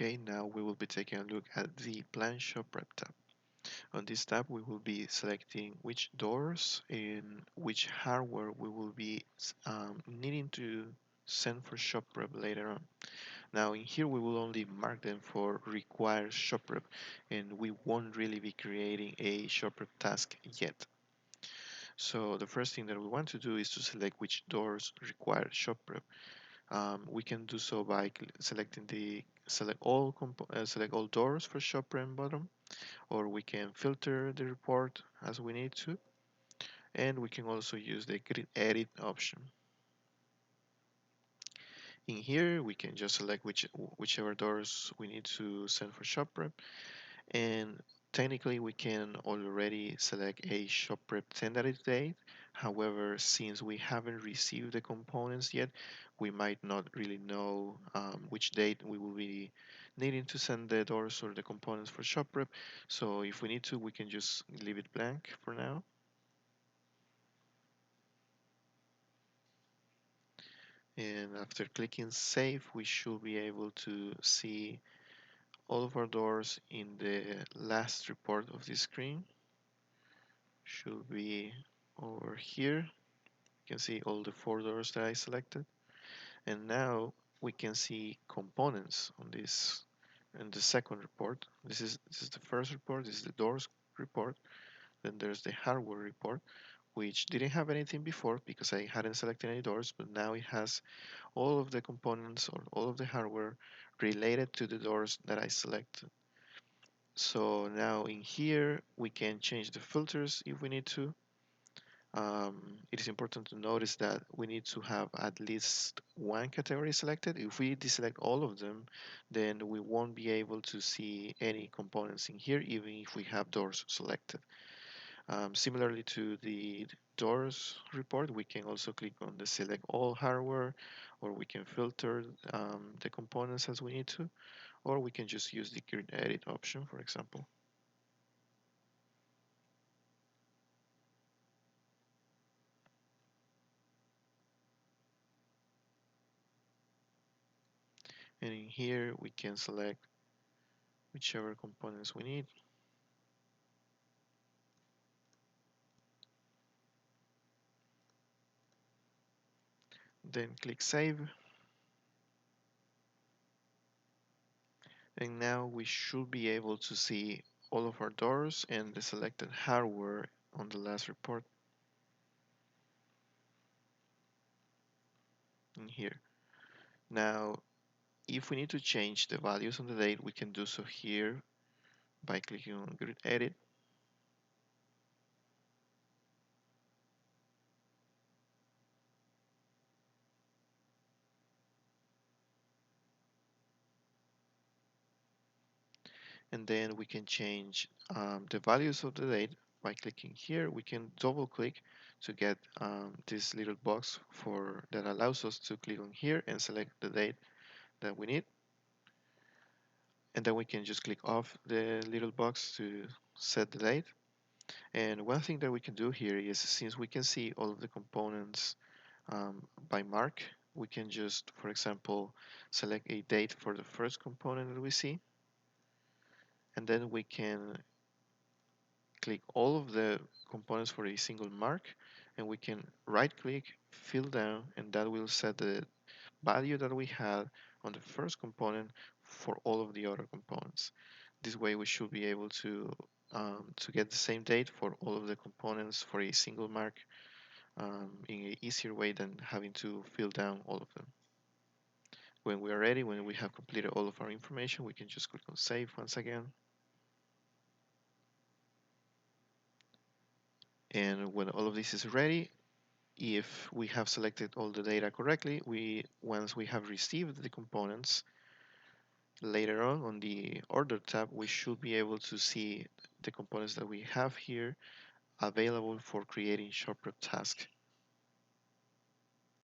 Okay, now we will be taking a look at the Plan Shop Prep tab. On this tab, we will be selecting which doors and which hardware we will be needing to send for shop prep later on. Now in here, we will only mark them for required shop prep, and we won't really be creating a shop prep task yet. So the first thing that we want to do is to select which doors require shop prep. We can do so by selecting the select all doors for shop prep bottom, or we can filter the report as we need to, and we can also use the grid edit option. In here, we can just select whichever doors we need to send for shop prep, and technically we can already select a shop prep tentative date. However, since we haven't received the components yet, we might not really know which date we will be needing to send the doors or the components for shop prep. So if we need to, we can just leave it blank for now. And after clicking save, we should be able to see all of our doors in the last report of this screen. Should be over here. You can see all the 4 doors that I selected. And now we can see components on this in the second report. This is the first report, this is the doors report. Then there's the hardware report, which didn't have anything before because I hadn't selected any doors, but now it has all of the components or all of the hardware related to the doors that I selected. So now in here we can change the filters if we need to. It is important to notice that we need to have at least one category selected. If we deselect all of them, then we won't be able to see any components in here, even if we have doors selected. Similarly to the doors report, we can also click on the select all hardware, or we can filter the components as we need to, or we can just use the grid edit option, for example. And in here, we can select whichever components we need. Then click save. And now we should be able to see all of our doors and the selected hardware on the last report in here. Now, if we need to change the values on the date, we can do so here by clicking on grid edit. And then we can change the values of the date by clicking here. We can double click to get this little box for that allows us to click on here and select the date that we need. And then we can just click off the little box to set the date. And one thing that we can do here is, since we can see all of the components by mark, we can just, for example, select a date for the first component that we see, and then we can click all of the components for a single mark, and we can right click, fill down, and that will set the value that we had on the first component for all of the other components. This way we should be able to get the same date for all of the components for a single mark in an easier way than having to fill down all of them. When we are ready, when we have completed all of our information, we can just click on save once again. And when all of this is ready, if we have selected all the data correctly, once we have received the components, later on the order tab, we should be able to see the components that we have here available for creating shop prep task.